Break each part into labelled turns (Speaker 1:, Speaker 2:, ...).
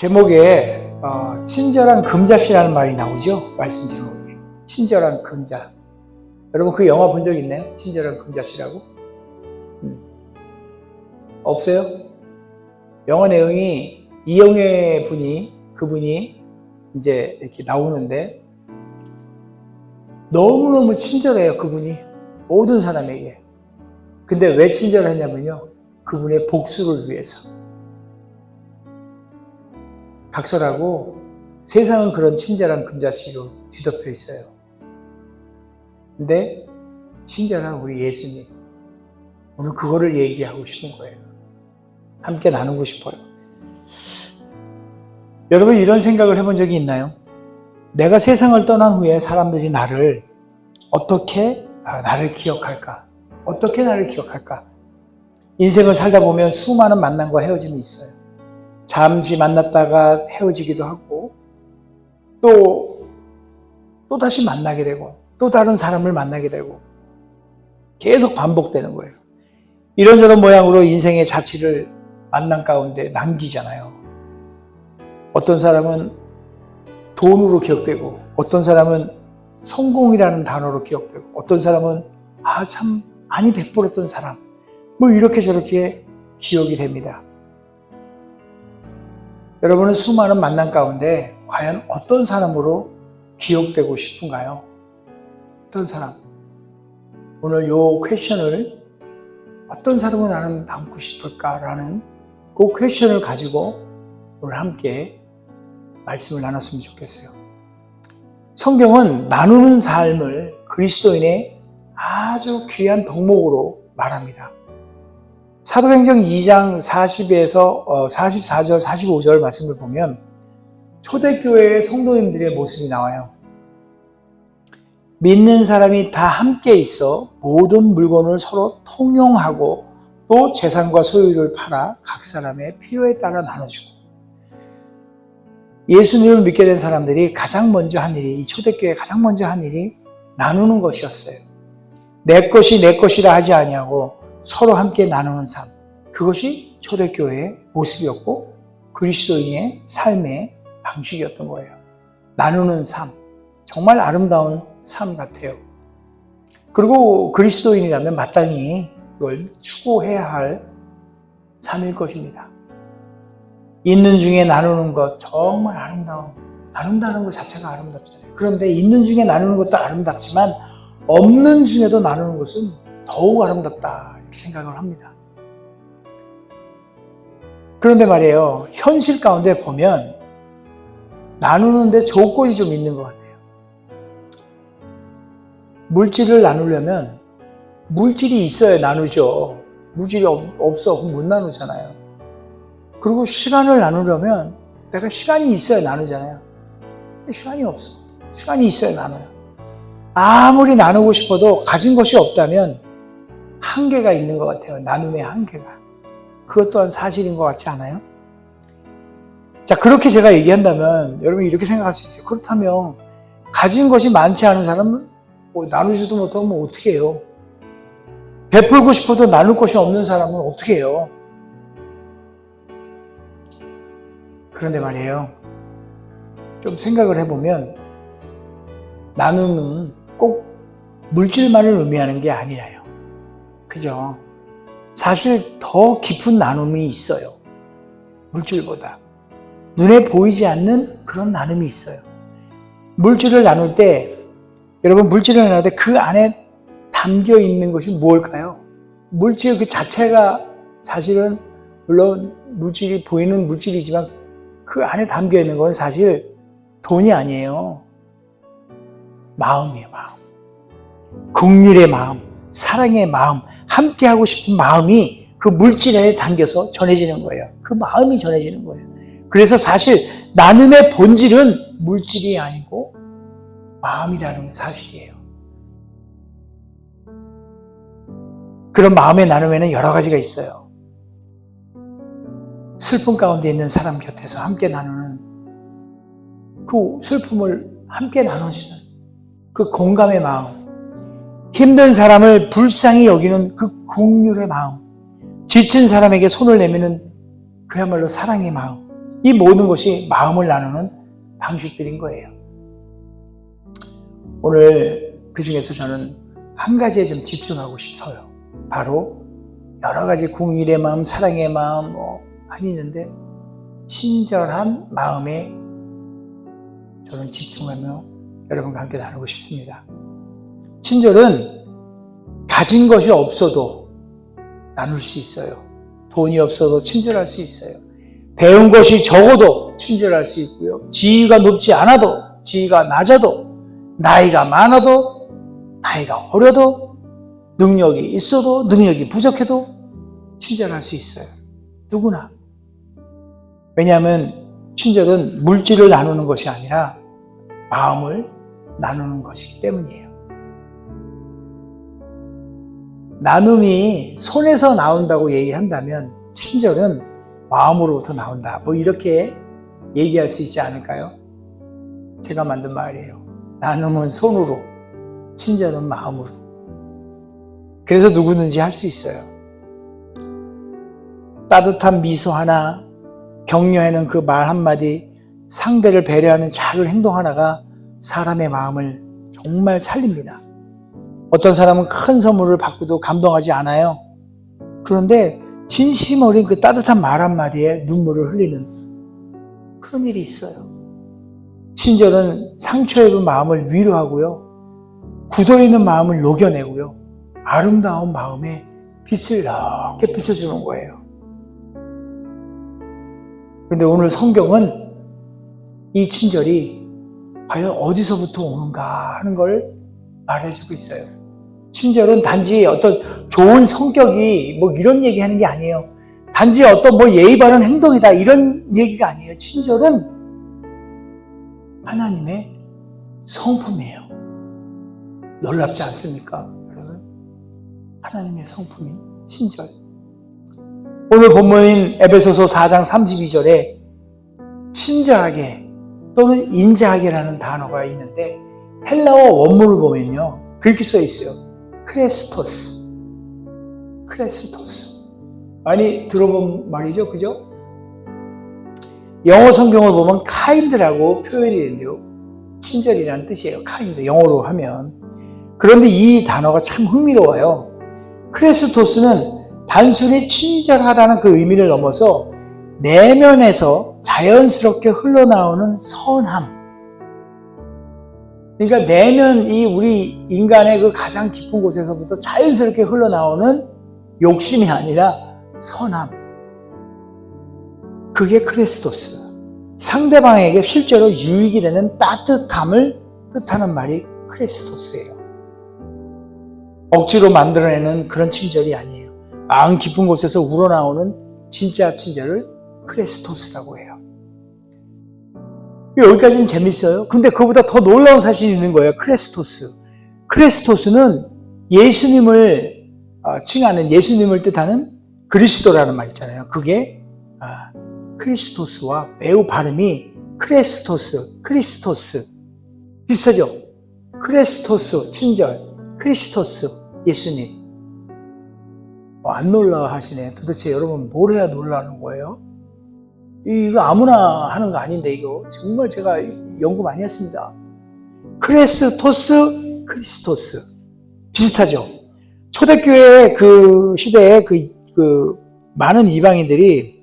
Speaker 1: 제목에 친절한 금자씨라는 말이 나오죠. 말씀 제목에. 친절한 금자. 여러분 그 영화 본 적 있나요? 친절한 금자씨라고? 없어요? 영화 내용이 이영애 그분이 이제 이렇게 나오는데 너무너무 친절해요, 그분이. 모든 사람에게. 근데 왜 친절하냐면요, 그분의 복수를 위해서. 각설하고 세상은 그런 친절한 금자씨로 뒤덮여 있어요. 근데 친절한 우리 예수님, 오늘 그거를 얘기하고 싶은 거예요. 함께 나누고 싶어요. 여러분 이런 생각을 해본 적이 있나요? 내가 세상을 떠난 후에 사람들이 나를 어떻게 나를 기억할까? 어떻게 나를 기억할까? 인생을 살다 보면 수많은 만남과 헤어짐이 있어요. 잠시 만났다가 헤어지기도 하고 또 다시 만나게 되고 또 다른 사람을 만나게 되고 계속 반복되는 거예요. 이런저런 모양으로 인생의 자취를 만남 가운데 남기잖아요. 어떤 사람은 돈으로 기억되고 어떤 사람은 성공이라는 단어로 기억되고 어떤 사람은 참 많이 베풀었던 사람 이렇게 저렇게 기억이 됩니다. 여러분은 수많은 만남 가운데 과연 어떤 사람으로 기억되고 싶은가요? 어떤 사람? 오늘 요 퀘션을 어떤 사람으로 나는 남고 싶을까라는 그 퀘션을 가지고 오늘 함께 말씀을 나눴으면 좋겠어요. 성경은 나누는 삶을 그리스도인의 아주 귀한 덕목으로 말합니다. 사도행전 2장 40에서 44절, 45절 말씀을 보면 초대교회의 성도님들의 모습이 나와요. 믿는 사람이 다 함께 있어 모든 물건을 서로 통용하고 또 재산과 소유를 팔아 각 사람의 필요에 따라 나눠주고 예수님을 믿게 된 사람들이 가장 먼저 한 일이 이 초대교회에 가장 먼저 한 일이 나누는 것이었어요. 내 것이 내 것이라 하지 아니하고 서로 함께 나누는 삶, 그것이 초대교회의 모습이었고 그리스도인의 삶의 방식이었던 거예요. 나누는 삶, 정말 아름다운 삶 같아요. 그리고 그리스도인이라면 마땅히 이걸 추구해야 할 삶일 것입니다. 있는 중에 나누는 것 정말 나눈다는 것 자체가 아름답잖아요. 그런데 있는 중에 나누는 것도 아름답지만 없는 중에도 나누는 것은 더욱 아름답다 이렇게 생각을 합니다. 그런데 말이에요, 현실 가운데 보면 나누는데 조건이 좀 있는 것 같아요. 물질을 나누려면 물질이 있어야 나누죠. 물질이 없어 그럼 못 나누잖아요. 그리고 시간을 나누려면 내가 시간이 있어야 나누잖아요. 시간이 없어. 시간이 있어야 나눠요. 아무리 나누고 싶어도 가진 것이 없다면 한계가 있는 것 같아요. 나눔의 한계가. 그것 또한 사실인 것 같지 않아요? 자, 그렇게 제가 얘기한다면 여러분이 이렇게 생각할 수 있어요. 그렇다면 가진 것이 많지 않은 사람은 나누지도 못하면 어떻게 해요? 베풀고 싶어도 나눌 것이 없는 사람은 어떻게 해요? 그런데 말이에요, 좀 생각을 해보면 나눔은 꼭 물질만을 의미하는 게 아니라요. 그죠? 사실 더 깊은 나눔이 있어요. 물질보다. 눈에 보이지 않는 그런 나눔이 있어요. 물질을 나눌 때, 여러분 물질을 나눌 때 그 안에 담겨 있는 것이 무엇일까요? 물질 그 자체가 사실은 물론 물질이 보이는 물질이지만 그 안에 담겨 있는 건 사실 돈이 아니에요. 마음이에요, 마음. 긍휼의 마음, 사랑의 마음, 함께하고 싶은 마음이 그 물질 안에 담겨서 전해지는 거예요. 그 마음이 전해지는 거예요. 그래서 사실 나눔의 본질은 물질이 아니고 마음이라는 사실이에요. 그런 마음의 나눔에는 여러 가지가 있어요. 슬픔 가운데 있는 사람 곁에서 함께 나누는 그 슬픔을 함께 나눠주는 그 공감의 마음, 힘든 사람을 불쌍히 여기는 그 긍휼의 마음, 지친 사람에게 손을 내미는 그야말로 사랑의 마음, 이 모든 것이 마음을 나누는 방식들인 거예요. 오늘 그 중에서 저는 한 가지에 좀 집중하고 싶어요. 바로 여러 가지 궁일의 마음, 사랑의 마음 많이 있는데 친절한 마음에 저는 집중하며 여러분과 함께 나누고 싶습니다. 친절은 가진 것이 없어도 나눌 수 있어요. 돈이 없어도 친절할 수 있어요. 배운 것이 적어도 친절할 수 있고요. 지위가 높지 않아도, 지위가 낮아도, 나이가 많아도, 나이가 어려도, 능력이 있어도, 능력이 부족해도 친절할 수 있어요. 누구나. 왜냐하면 친절은 물질을 나누는 것이 아니라 마음을 나누는 것이기 때문이에요. 나눔이 손에서 나온다고 얘기한다면 친절은 마음으로부터 나온다. 이렇게 얘기할 수 있지 않을까요? 제가 만든 말이에요. 나눔은 손으로, 친절은 마음으로. 그래서 누구든지 할 수 있어요. 따뜻한 미소 하나, 격려하는 그 말 한마디, 상대를 배려하는 작은 행동 하나가 사람의 마음을 정말 살립니다. 어떤 사람은 큰 선물을 받고도 감동하지 않아요. 그런데 진심 어린 그 따뜻한 말 한마디에 눈물을 흘리는 그런 일이 있어요. 친절은 상처 입은 마음을 위로하고요. 굳어있는 마음을 녹여내고요. 아름다운 마음에 빛을 이렇게 비춰주는 거예요. 그런데 오늘 성경은 이 친절이 과연 어디서부터 오는가 하는 걸 말해주고 있어요. 친절은 단지 어떤 좋은 성격이 이런 얘기 하는 게 아니에요. 단지 어떤 예의 바른 행동이다 이런 얘기가 아니에요. 친절은 하나님의 성품이에요. 놀랍지 않습니까, 여러분? 하나님의 성품인 친절. 오늘 본문인 에베소서 4장 32절에 친절하게 또는 인자하게라는 단어가 있는데 헬라어 원문을 보면요. 그렇게 써 있어요. 크레스토스. 많이 들어본 말이죠. 그죠? 영어 성경을 보면 kind라고 표현이 되는데요. 친절이라는 뜻이에요. kind, 영어로 하면. 그런데 이 단어가 참 흥미로워요. 크레스토스는 단순히 친절하다는 그 의미를 넘어서 내면에서 자연스럽게 흘러나오는 선함. 그러니까 내면이 우리 인간의 그 가장 깊은 곳에서부터 자연스럽게 흘러나오는 욕심이 아니라 선함. 그게 크레스토스. 상대방에게 실제로 유익이 되는 따뜻함을 뜻하는 말이 크레스토스예요. 억지로 만들어내는 그런 친절이 아니에요. 마음 깊은 곳에서 우러나오는 진짜 친절을 크레스토스라고 해요. 여기까지는 재밌어요. 근데 그거보다 더 놀라운 사실이 있는 거예요. 크레스토스는 예수님을 칭하는, 예수님을 뜻하는 그리스도라는 말 있잖아요. 그게 크리스토스와 매우 발음이 크리스토스 비슷하죠? 크레스토스 친절, 크리스토스 예수님. 안 놀라 하시네. 도대체 여러분 뭘 해야 놀라는 거예요? 이거 아무나 하는 거 아닌데 이거 정말 제가 연구 많이 했습니다. 크레스토스, 크리스토스 비슷하죠? 초대교회 그 시대에 그 많은 이방인들이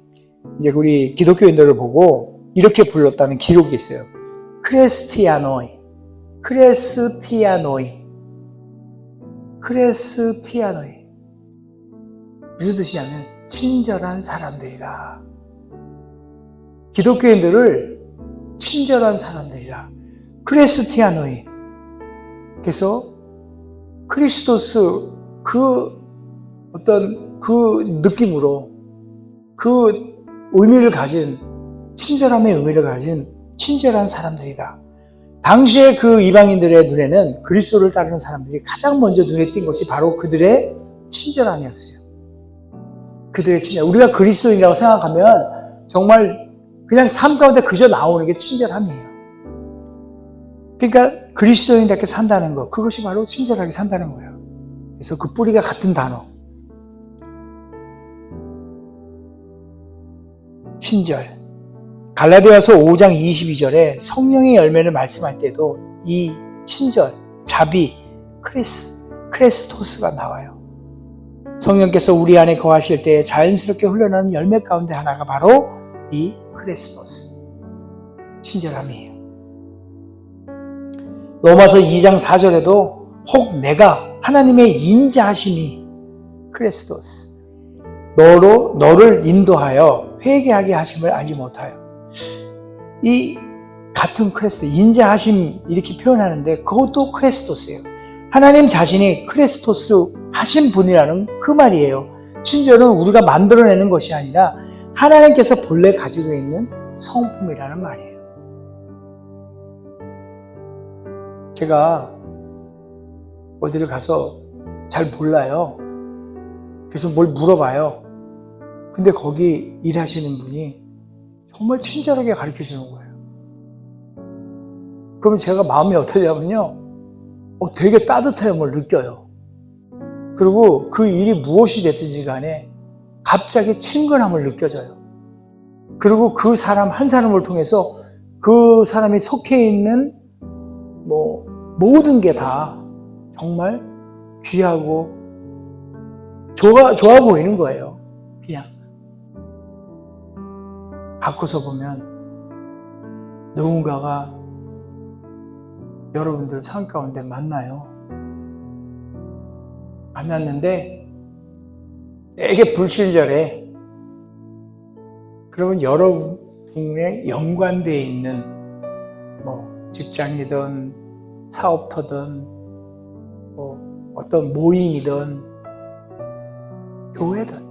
Speaker 1: 이제 우리 기독교인들을 보고 이렇게 불렀다는 기록이 있어요. 크레스티아노이. 무슨 뜻이냐면 친절한 사람들이다. 기독교인들을 친절한 사람들이다. 크레스티아노이. 그래서 크리스토스 어떤 그 느낌으로 그 의미를 가진 친절함의 의미를 가진 친절한 사람들이다. 당시에 그 이방인들의 눈에는 그리스도를 따르는 사람들이 가장 먼저 눈에 띈 것이 바로 그들의 친절함이었어요. 그들의 친절. 우리가 그리스도인이라고 생각하면 정말 그냥 삶 가운데 그저 나오는 게 친절함이에요. 그러니까 그리스도인답게 산다는 것, 그것이 바로 친절하게 산다는 거예요. 그래서 그 뿌리가 같은 단어. 친절. 갈라디아서 5장 22절에 성령의 열매를 말씀할 때도 이 친절, 자비, 크레스토스가 나와요. 성령께서 우리 안에 거하실 때 자연스럽게 흘러나오는 열매 가운데 하나가 바로 이 크레스토스, 친절함이에요. 로마서 2장 4절에도 혹 내가 하나님의 인자하심이 크레스토스, 너를 인도하여 회개하게 하심을 알지 못하여. 이 같은 크레스토스, 인자하심 이렇게 표현하는데 그것도 크레스토스예요. 하나님 자신이 크레스토스 하신 분이라는 그 말이에요. 친절은 우리가 만들어내는 것이 아니라 하나님께서 본래 가지고 있는 성품이라는 말이에요. 제가 어디를 가서 잘 몰라요. 그래서 뭘 물어봐요. 근데 거기 일하시는 분이 정말 친절하게 가르쳐 주는 거예요. 그러면 제가 마음이 어떠냐면요, 되게 따뜻함을 느껴요. 그리고 그 일이 무엇이 됐든지 간에 갑자기 친근함을 느껴져요. 그리고 그 사람 한 사람을 통해서 그 사람이 속해 있는 모든 게 다 정말 귀하고 좋아 보이는 거예요. 그냥 바꿔서 보면 누군가가 여러분들 삶 가운데 만났는데 되게 불친절해. 그러면 여러분의 연관되어 있는 직장이든 사업터든 어떤 모임이든 교회든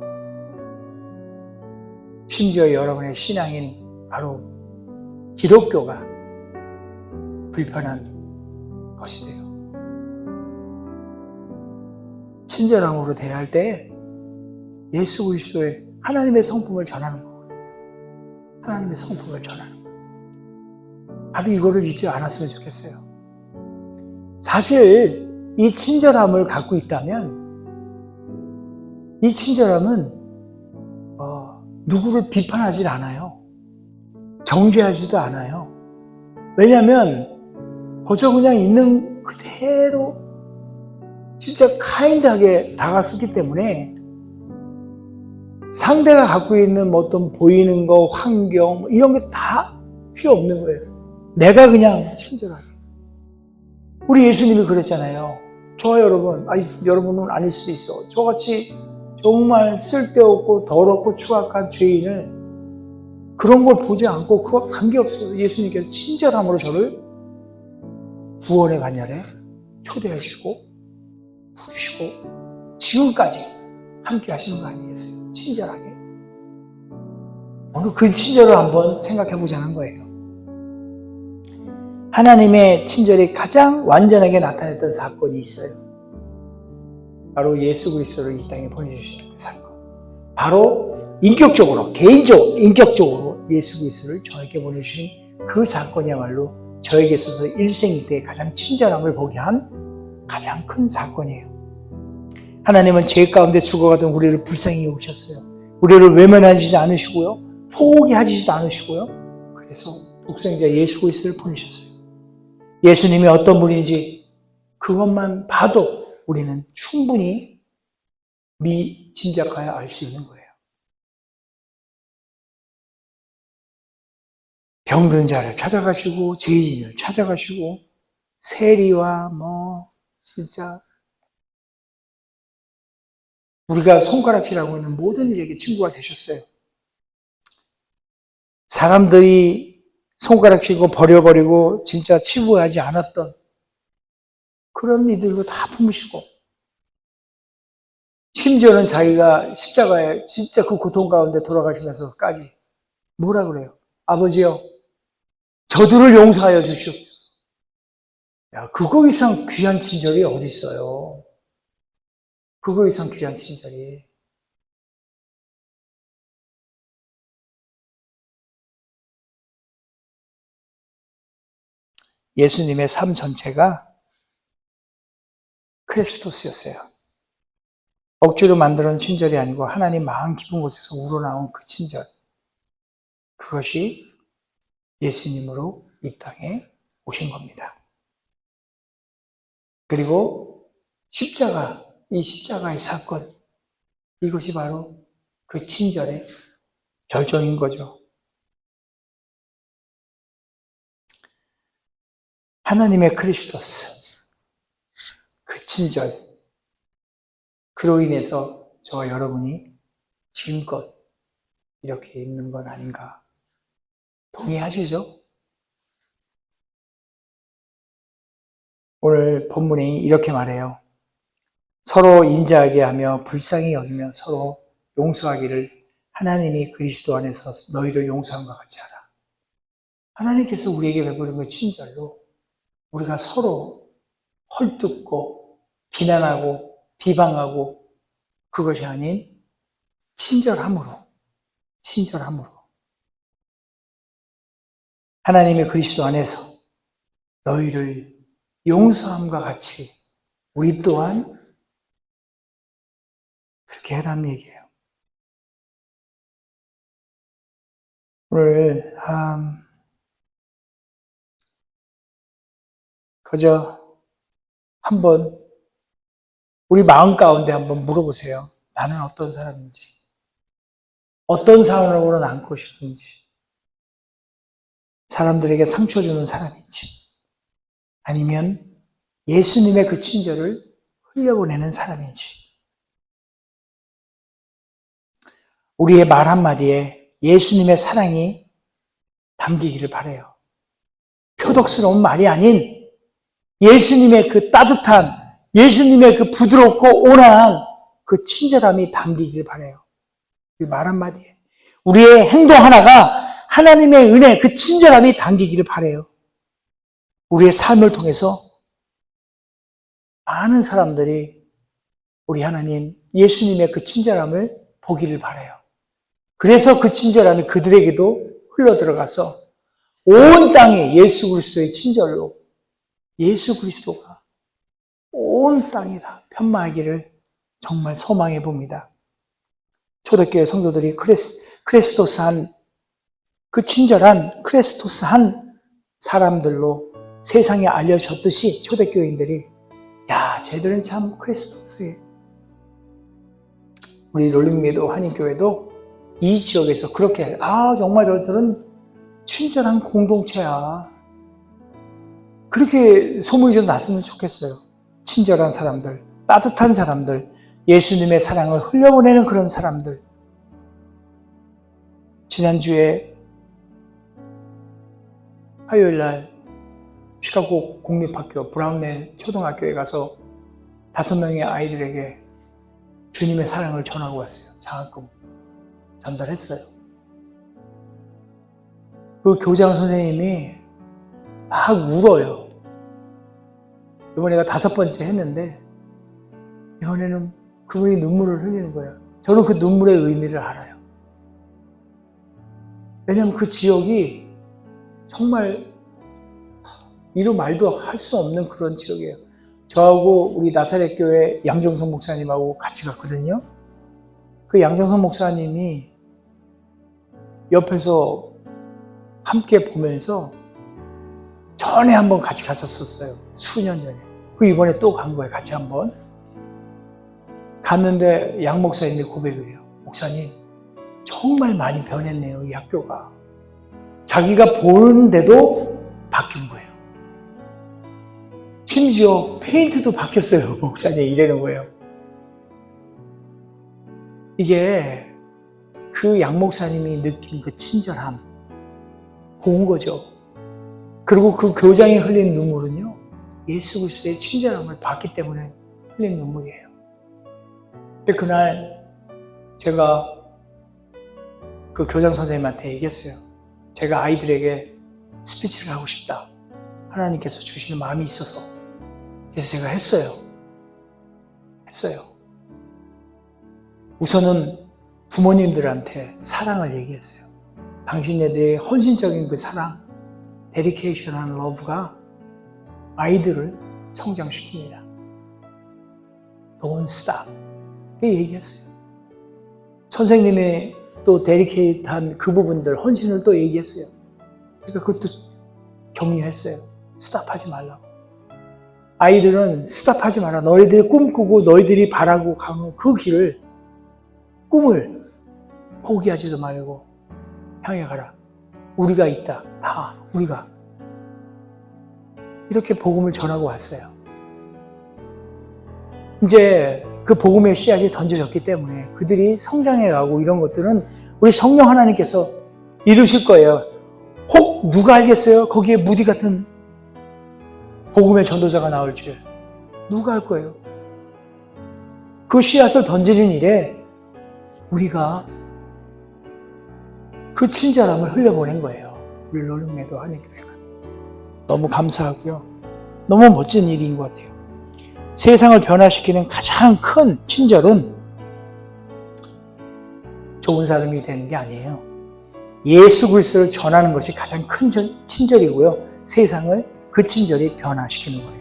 Speaker 1: 심지어 여러분의 신앙인 바로 기독교가 불편한 것이 돼요. 친절함으로 대할 때 예수 그리스도의 하나님의 성품을 전하는 거거든요. 하나님의 성품을 전하는 거예요. 바로 이거를 잊지 않았으면 좋겠어요. 사실 이 친절함을 갖고 있다면 이 친절함은 누구를 비판하지 않아요. 정죄하지도 않아요. 왜냐하면 그저 그냥 있는 그대로 진짜 카인드하게 다가섰기 때문에 상대가 갖고 있는 어떤 보이는 거, 환경 이런 게 다 필요 없는 거예요. 내가 그냥 친절하게. 우리 예수님이 그랬잖아요. 저와 여러분, 여러분은 아닐 수도 있어. 저같이 정말 쓸데없고 더럽고 추악한 죄인을 그런 걸 보지 않고 그거 관계없어요. 예수님께서 친절함으로 저를 구원의 반열에 초대하시고 부르시고 지금까지 함께 하시는 거 아니겠어요? 친절하게. 오늘 그 친절을 한번 생각해 보자는 거예요. 하나님의 친절이 가장 완전하게 나타냈던 사건이 있어요. 바로 예수 그리스도를 이 땅에 보내주시는 그 사건. 바로 인격적으로 예수 그리스도를 저에게 보내주신 그 사건이야말로 저에게 있어서 일생일대의 가장 친절함을 보게 한 가장 큰 사건이에요. 하나님은 죄 가운데 죽어가던 우리를 불쌍히 여기셨어요. 우리를 외면하지 않으시고요. 포기하지도 않으시고요. 그래서 독생자 예수 그리스도를 보내셨어요. 예수님이 어떤 분인지 그것만 봐도 우리는 충분히 짐작하여 알 수 있는 거예요. 병든 자를 찾아가시고 죄인을 찾아가시고 세리와 진짜 우리가 손가락질하고 있는 모든 이에게 친구가 되셨어요. 사람들이 손가락치고 버려버리고 진짜 치부하지 않았던 그런 이들도 다 품으시고 심지어는 자기가 십자가에 진짜 그 고통 가운데 돌아가시면서까지 뭐라 그래요? 아버지요, 저들을 용서하여 주시옵소서. 야, 그거 이상 귀한 친절이 어디 있어요? 그거 이상 귀한 친절이. 예수님의 삶 전체가 크리스토스였어요. 억지로 만들어낸 친절이 아니고 하나님 마음 깊은 곳에서 우러나온 그 친절. 그것이 예수님으로 이 땅에 오신 겁니다. 그리고 이 십자가의 사건, 이것이 바로 그 친절의 결정인 거죠. 하나님의 크리스토스, 그 친절, 그로 인해서 저와 여러분이 지금껏 이렇게 있는 건 아닌가. 동의하시죠? 오늘 본문이 이렇게 말해요. 서로 인자하게 하며 불쌍히 여기며 서로 용서하기를 하나님이 그리스도 안에서 너희를 용서함과 같이 하라. 하나님께서 우리에게 베푸는 그 친절로 우리가 서로 헐뜯고 비난하고 비방하고 그것이 아닌 친절함으로 하나님의 그리스도 안에서 너희를 용서함과 같이 우리 또한 그렇게 해라는 얘기예요. 오늘 그저 한번 우리 마음 가운데 한번 물어보세요. 나는 어떤 사람인지, 어떤 상황으로 남고 싶은지, 사람들에게 상처 주는 사람인지, 아니면 예수님의 그 친절을 흘려보내는 사람인지. 우리의 말 한마디에 예수님의 사랑이 담기기를 바라요. 표독스러운 말이 아닌 예수님의 그 따뜻한, 예수님의 그 부드럽고 온화한 그 친절함이 담기기를 바라요. 그 말 한마디에. 우리의 행동 하나가 하나님의 은혜, 그 친절함이 담기기를 바라요. 우리의 삶을 통해서 많은 사람들이 우리 하나님, 예수님의 그 친절함을 보기를 바라요. 그래서 그 친절함이 그들에게도 흘러들어가서 온 땅에 예수 그리스도의 친절로 예수 그리스도가 온 땅에다 편마하기를 정말 소망해 봅니다. 초대교회 성도들이 크리스토스한 그 친절한 크리스토스한 사람들로 세상에 알려졌듯이 초대교회인들이 야, 쟤들은 참 크리스토스에 우리 롤링메이도 한인교회도 이 지역에서 그렇게 정말 저들은 친절한 공동체야. 그렇게 소문이 좀 났으면 좋겠어요. 친절한 사람들, 따뜻한 사람들, 예수님의 사랑을 흘려보내는 그런 사람들. 지난주에 화요일날 시카고 공립학교 브라운넬 초등학교에 가서 5명의 아이들에게 주님의 사랑을 전하고 왔어요. 장학금 전달했어요. 그 교장 선생님이 막 울어요. 이번에 내가 5번째 했는데 이번에는 그분이 눈물을 흘리는 거예요. 저는 그 눈물의 의미를 알아요. 왜냐하면 그 지역이 정말 이루 말도 할 수 없는 그런 지역이에요. 저하고 우리 나사렛 교회 양정선 목사님하고 같이 갔거든요. 그 양정선 목사님이 옆에서 함께 보면서 전에 한번 같이 갔었어요. 수년 전에. 그 이번에 또 간 거예요. 같이 한번. 갔는데 양 목사님이 고백을 해요. 목사님, 정말 많이 변했네요. 이 학교가. 자기가 보는데도 바뀐 거예요. 심지어 페인트도 바뀌었어요. 목사님 이러는 거예요. 이게 그 양 목사님이 느낀 그 친절함 본 거죠. 그리고 그 교장이 흘린 눈물은요, 예수 그리스도의 친절함을 봤기 때문에 흘린 눈물이에요. 근데 그날 제가 그 교장 선생님한테 얘기했어요. 제가 아이들에게 스피치를 하고 싶다. 하나님께서 주시는 마음이 있어서. 그래서 제가 했어요. 우선은 부모님들한테 사랑을 얘기했어요. 당신네들의 헌신적인 그 사랑, 데디케이션한 러브가 아이들을 성장시킵니다. Don't stop. 그렇게 얘기했어요. 선생님의 또 데디케이트한 그 부분들, 헌신을 또 얘기했어요. 그러니까 그것도 격려했어요. 스탑하지 말라고. 아이들은 스탑하지 마라. 너희들이 꿈꾸고 너희들이 바라고 가는 그 길을, 꿈을 포기하지도 말고 향해 가라. 우리가 있다. 다 우리가. 이렇게 복음을 전하고 왔어요. 이제 그 복음의 씨앗이 던져졌기 때문에 그들이 성장해가고 이런 것들은 우리 성령 하나님께서 이루실 거예요. 혹 누가 알겠어요? 거기에 무디 같은 복음의 전도자가 나올 줄. 누가 알 거예요? 그 씨앗을 던지는 일에 우리가 그 친절함을 흘려보낸 거예요. 우리 롤링메도 한인교회가. 너무 감사하고요. 너무 멋진 일인 것 같아요. 세상을 변화시키는 가장 큰 친절은 좋은 사람이 되는 게 아니에요. 예수 그리스도를 전하는 것이 가장 큰 친절이고요. 세상을 그 친절이 변화시키는 거예요.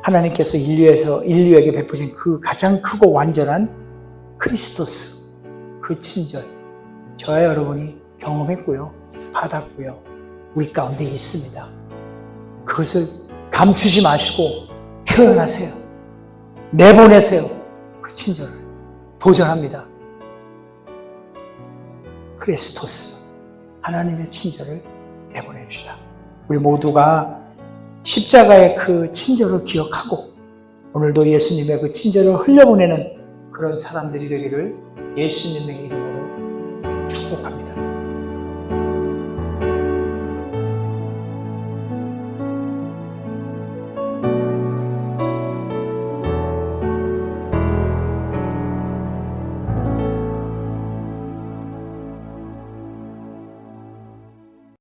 Speaker 1: 하나님께서 인류에게 베푸신 그 가장 크고 완전한 크리스토스, 그 친절, 저와 여러분이 경험했고요, 받았고요, 우리 가운데 있습니다. 그것을 감추지 마시고 표현하세요. 내보내세요. 그 친절을 도전합니다. 크리스토스, 하나님의 친절을 내보냅시다. 우리 모두가 십자가의 그 친절을 기억하고 오늘도 예수님의 그 친절을 흘려보내는 그런 사람들이 되기를 예수님의 이름으로 축복합니다.